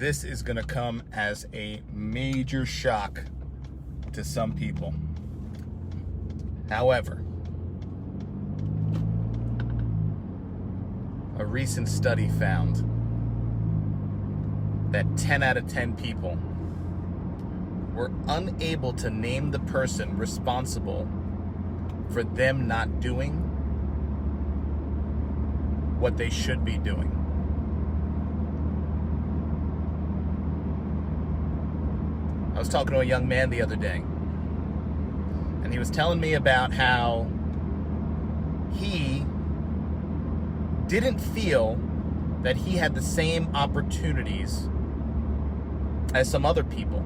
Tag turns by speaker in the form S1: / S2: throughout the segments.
S1: this is going to come as a major shock to some people. However, a recent study found that 10 out of 10 people were unable to name the person responsible for them not doing what they should be doing. I was talking to a young man the other day, and he was telling me about how he didn't feel that he had the same opportunities as some other people.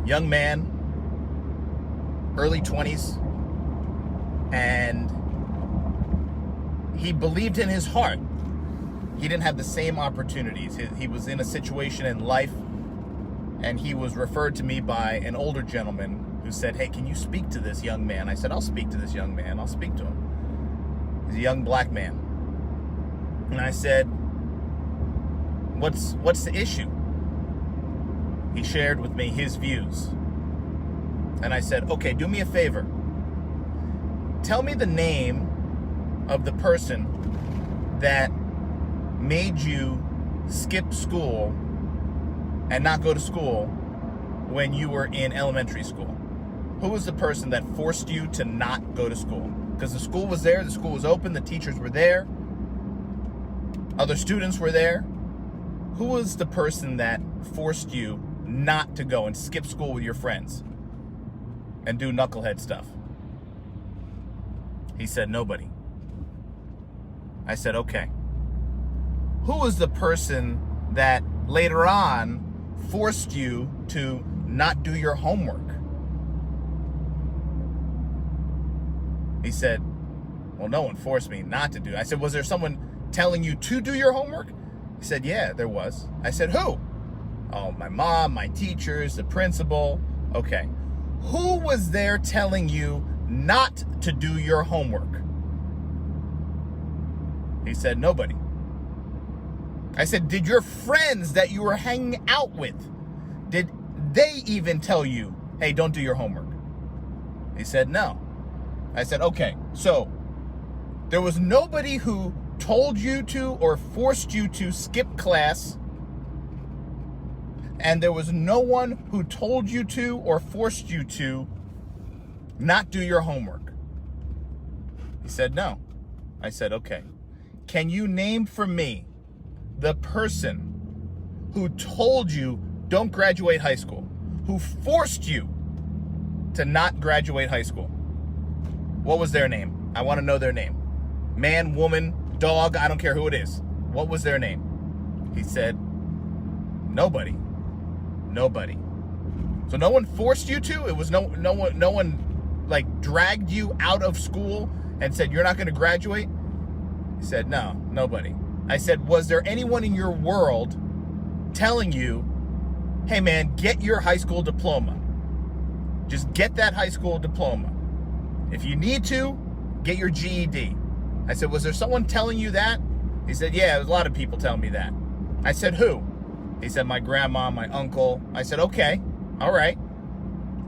S1: Young man, early 20s, and he believed in his heart he didn't have the same opportunities. He was in a situation in life, and he was referred to me by an older gentleman who said, "Hey, can you speak to this young man?" I said, "I'll speak to this young man. I'll speak to him." He's a young black man. And I said, What's the issue? He shared with me his views. And I said, okay, do me a favor. Tell me the name of the person that made you skip school and not go to school when you were in elementary school. Who was the person that forced you to not go to school? Because the school was there, the school was open, the teachers were there, other students were there. Who was the person that forced you not to go and skip school with your friends and do knucklehead stuff? He said, nobody. I said, okay. Who was the person that later on forced you to not do your homework? He said, well, no one forced me not to do it. I said, was there someone telling you to do your homework? He said, yeah, there was. I said, who? Oh, my mom, my teachers, the principal. Okay. Who was there telling you not to do your homework? He said, nobody. I said, did your friends that you were hanging out with, did they even tell you, hey, don't do your homework? He said, no. I said, okay, so there was nobody who told you to or forced you to skip class, and there was no one who told you to or forced you to not do your homework. He said, no. I said, okay. Can you name for me the person who told you don't graduate high school, who forced you to not graduate high school? What was their name? I want to know their name. Man, woman, dog, I don't care who it is. What was their name? He said, nobody. Nobody. So no one forced you to? It was no one like dragged you out of school and said you're not going to graduate? He said, no, nobody. I said, was there anyone in your world telling you, hey man, get your high school diploma? Just get that high school diploma. If you need to, get your GED. I said, was there someone telling you that? He said, yeah, there's a lot of people telling me that. I said, who? He said, my grandma, my uncle. I said, okay, all right.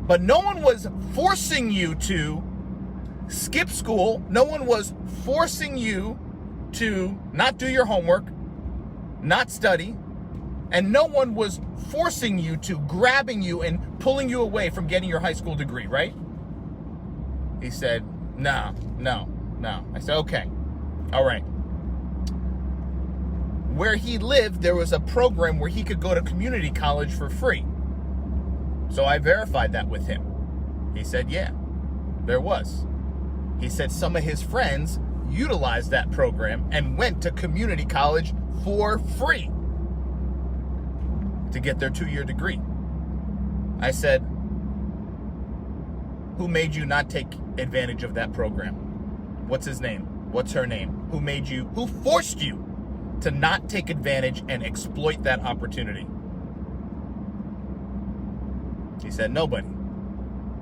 S1: But no one was forcing you to skip school. No one was forcing you to not do your homework, not study. And no one was forcing you to, grabbing you and pulling you away from getting your high school degree, right? He said, no. I said, okay, all right. Where he lived, there was a program where he could go to community college for free. So I verified that with him. He said, yeah, there was. He said some of his friends utilized that program and went to community college for free to get their 2-year degree. I said, who made you not take advantage of that program? What's his name? What's her name? Who forced you to not take advantage and exploit that opportunity? He said, nobody.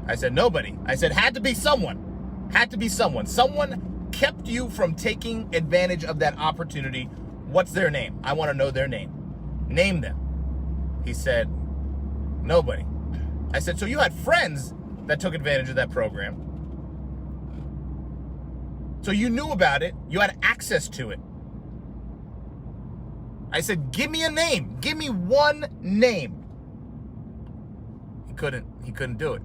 S1: I said, nobody. I said, had to be someone. Had to be someone. Someone kept you from taking advantage of that opportunity. What's their name? I want to know their name. Name them. He said, nobody. I said, so you had friends that took advantage of that program. So you knew about it. You had access to it. I said, give me a name. Give me one name. He couldn't do it.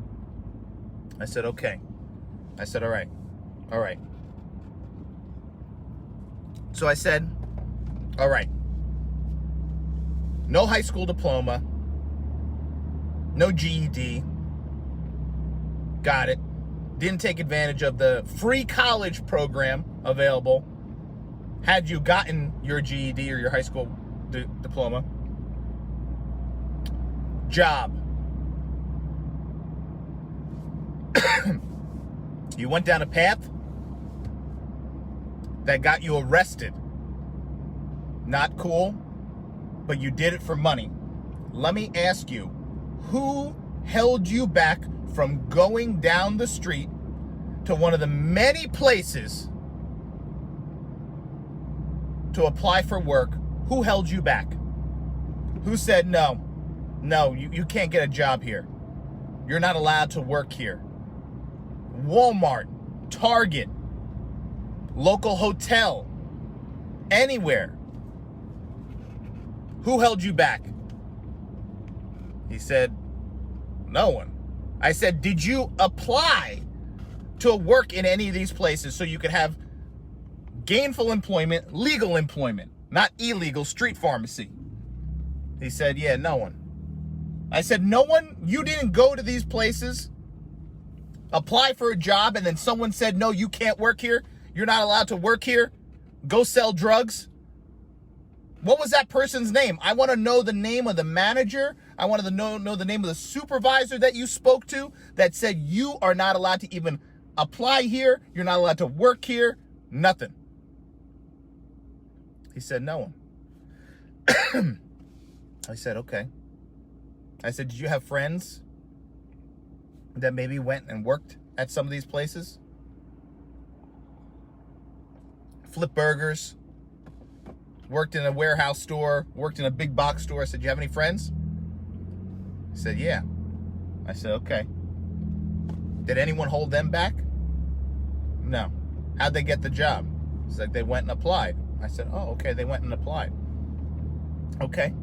S1: I said, okay. I said, all right. All right. So I said, all right. No high school diploma. No GED. Got it. Didn't take advantage of the free college program available. Had you gotten your GED or your high school diploma. Job. You went down a path that got you arrested. Not cool, but you did it for money. Let me ask you, who held you back from going down the street to one of the many places to apply for work? Who held you back? Who said, no, you can't get a job here. You're not allowed to work here. Walmart, Target, local hotel, anywhere. Who held you back? He said, no one. I said, did you apply to work in any of these places so you could have gainful employment, legal employment, not illegal street pharmacy? He said, yeah, no one. I said, no one? You didn't go to these places, apply for a job, and then someone said, no, you can't work here. You're not allowed to work here. Go sell drugs. What was that person's name? I want to know the name of the manager. I want to know the name of the supervisor that you spoke to that said you are not allowed to even apply here. You're not allowed to work here. Nothing. He said, no one. I said, okay. I said, did you have friends that maybe went and worked at some of these places? Flip burgers, worked in a warehouse store, worked in a big box store. I said, do you have any friends? He said, yeah. I said, okay. Did anyone hold them back? No. How'd they get the job? It's like they went and applied. I said, oh, okay, they went and applied. Okay.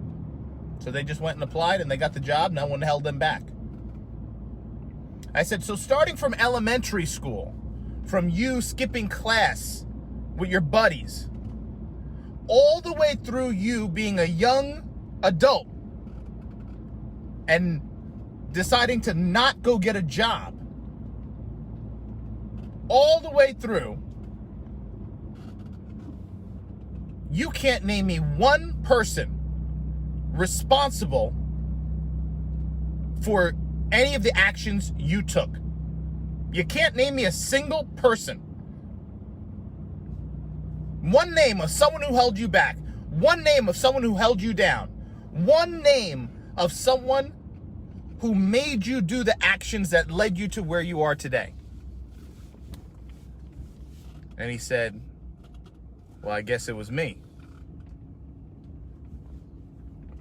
S1: So they just went and applied and they got the job. No one held them back. I said, so starting from elementary school, from you skipping class with your buddies, all the way through you being a young adult and deciding to not go get a job, all the way through, you can't name me one person responsible for any of the actions you took. You can't name me a single person. One name of someone who held you back. One name of someone who held you down. One name of someone who made you do the actions that led you to where you are today. And he said, well, I guess it was me.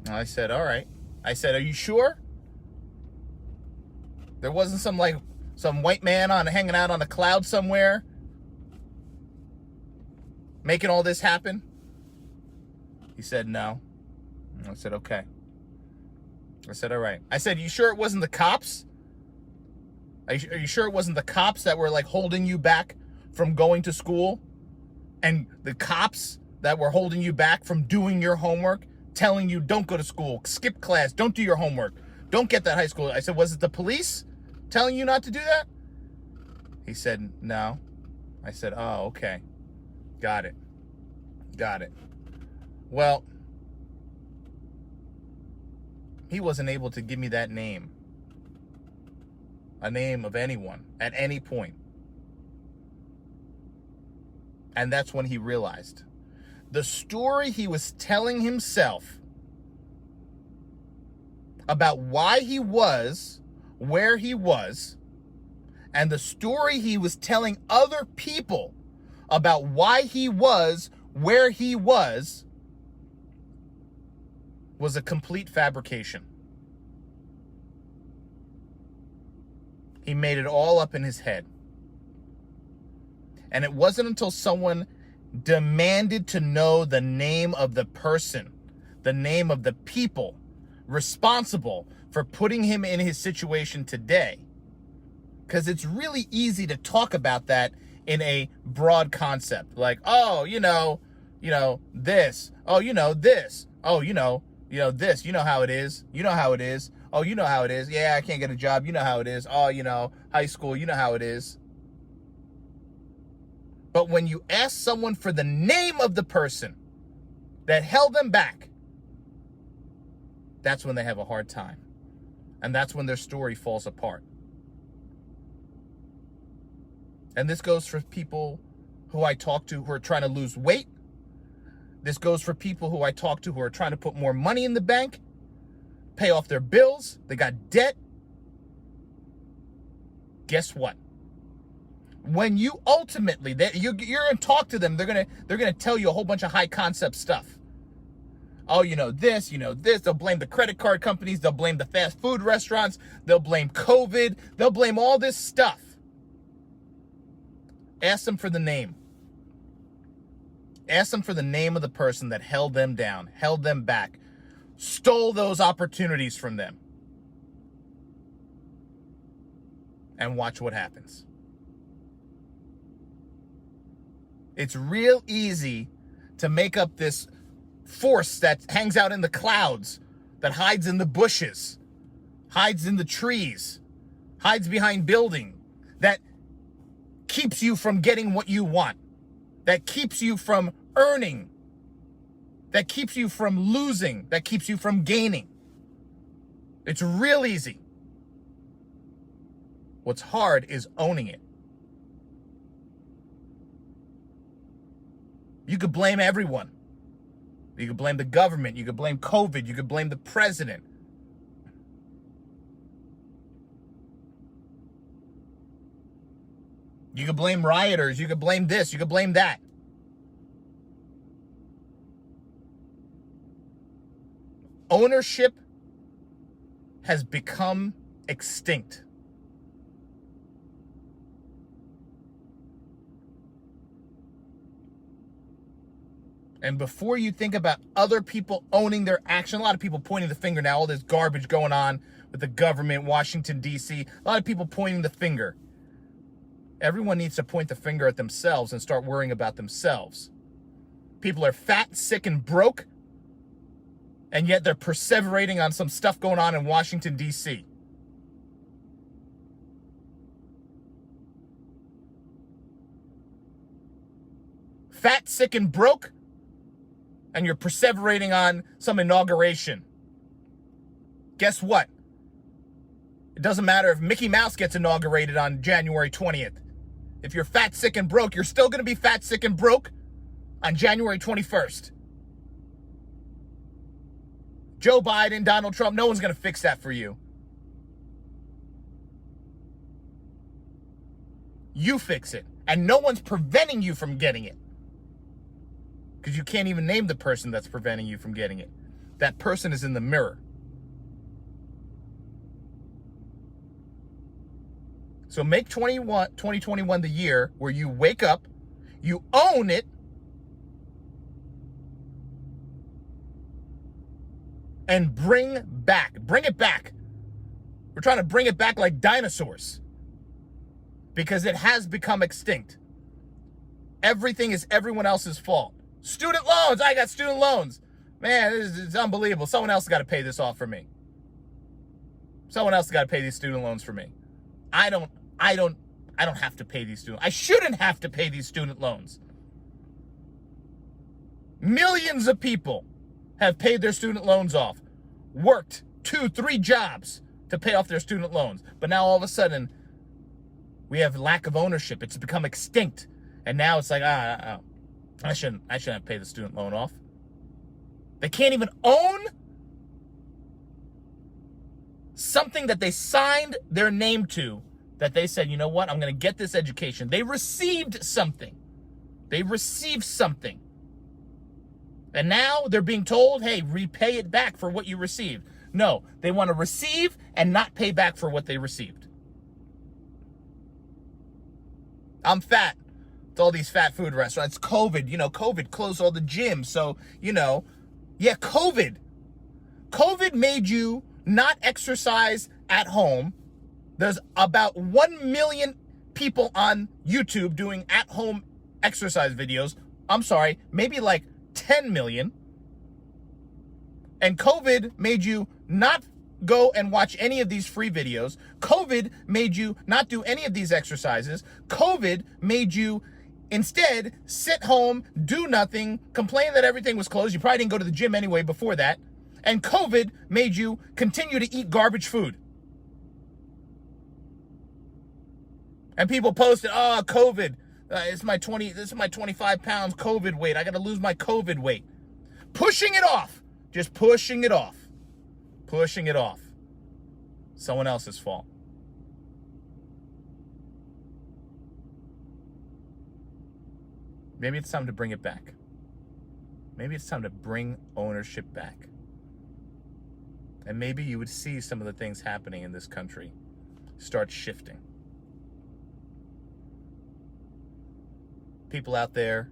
S1: And I said, all right. I said, are you sure? There wasn't some white man hanging out on a cloud somewhere making all this happen? He said, no. I said, okay. I said, all right. I said, you sure it wasn't the cops? Are you sure it wasn't the cops that were like holding you back from going to school? And the cops that were holding you back from doing your homework, telling you don't go to school, skip class, don't do your homework, don't get that high school. I said, was it the police telling you not to do that? He said, no. I said, oh, okay. Got it. Well, he wasn't able to give me that name, a name of anyone at any point. And that's when he realized the story he was telling himself about why he was where he was, and the story he was telling other people about why he was where he was was a complete fabrication. He made it all up in his head. And it wasn't until someone demanded to know the name of the person, the name of the people responsible for putting him in his situation today. Because it's really easy to talk about that in a broad concept. Like, oh, this. Oh, this. Oh, this. You know how it is. You know how it is. Oh, you know how it is. Yeah, I can't get a job. You know how it is. Oh, high school. You know how it is. But when you ask someone for the name of the person that held them back, that's when they have a hard time. And that's when their story falls apart. And this goes for people who I talk to who are trying to lose weight. This goes for people who I talk to who are trying to put more money in the bank, pay off their bills. They got debt. Guess what? When you ultimately, you're going to talk to them, they're going to tell you a whole bunch of high concept stuff. Oh, this. They'll blame the credit card companies. They'll blame the fast food restaurants. They'll blame COVID. They'll blame all this stuff. Ask them for the name. Ask them for the name of the person that held them down, held them back, stole those opportunities from them. And watch what happens. It's real easy to make up this force that hangs out in the clouds, that hides in the bushes, hides in the trees, hides behind building, that keeps you from getting what you want, that keeps you from earning, that keeps you from losing, that keeps you from gaining. It's real easy. What's hard is owning it. You could blame everyone. You could blame the government. You could blame COVID. You could blame the president. You could blame rioters. You could blame this. You could blame that. Ownership has become extinct. And before you think about other people owning their action, a lot of people pointing the finger now, all this garbage going on with the government, Washington, D.C., a lot of people pointing the finger. Everyone needs to point the finger at themselves and start worrying about themselves. People are fat, sick, and broke, and yet they're perseverating on some stuff going on in Washington, D.C. Fat, sick, and broke, and you're perseverating on some inauguration. Guess what? It doesn't matter if Mickey Mouse gets inaugurated on January 20th. If you're fat, sick, and broke, you're still going to be fat, sick, and broke on January 21st. Joe Biden, Donald Trump, no one's going to fix that for you. You fix it. And no one's preventing you from getting it. Because you can't even name the person that's preventing you from getting it. That person is in the mirror. So make 2021 the year where you wake up, you own it, and bring it back. We're trying to bring it back like dinosaurs because it has become extinct. Everything is everyone else's fault. Student loans, I got student loans. Man, it's unbelievable. Someone else has got to pay this off for me. Someone else has got to pay these student loans for me. I don't have to pay these student. I shouldn't have to pay these student loans. Millions of people have paid their student loans off, worked 2-3 jobs to pay off their student loans. But now all of a sudden, we have lack of ownership. It's become extinct. And now it's like, I shouldn't have to pay the student loan off. They can't even own something that they signed their name to, that they said, you know what, I'm going to get this education. They received something. And now they're being told, hey, repay it back for what you received. No, they want to receive and not pay back for what they received. I'm fat. It's all these fat food restaurants. COVID, COVID closed all the gyms. So, yeah, COVID. COVID made you not exercise at home. There's about 1 million people on YouTube doing at-home exercise videos. I'm sorry, maybe like 10 million. And COVID made you not go and watch any of these free videos. COVID made you not do any of these exercises. COVID made you instead sit home, do nothing, complain that everything was closed. You probably didn't go to the gym anyway before that. And COVID made you continue to eat garbage food. And people posted, oh, COVID. This is my 25 pounds COVID weight. I got to lose my COVID weight. Pushing it off. Just pushing it off. Pushing it off. Someone else's fault. Maybe it's time to bring it back. Maybe it's time to bring ownership back. And maybe you would see some of the things happening in this country start shifting. People out there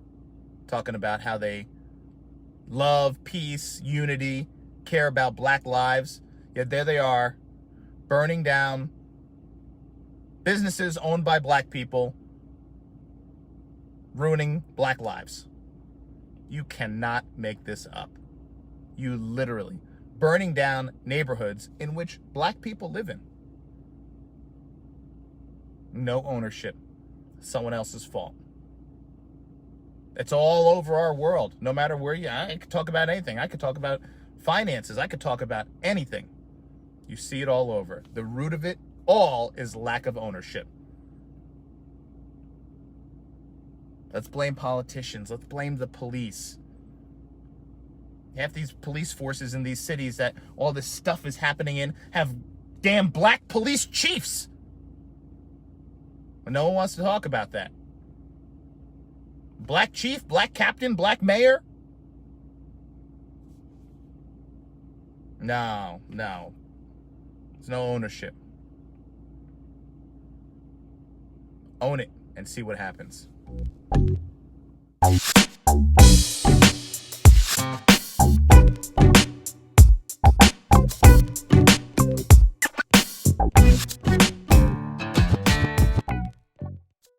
S1: talking about how they love, peace, unity, care about black lives. Yet there they are, burning down businesses owned by black people, ruining black lives. You cannot make this up. You literally burning down neighborhoods in which black people live in. No ownership. Someone else's fault. It's all over our world. No matter where I could talk about anything. I could talk about finances. I could talk about anything. You see it all over. The root of it all is lack of ownership. Let's blame politicians. Let's blame the police. Half these police forces in these cities that all this stuff is happening in have damn black police chiefs. But no one wants to talk about that. Black chief, black captain, black mayor? No. There's no ownership. Own it and see what happens.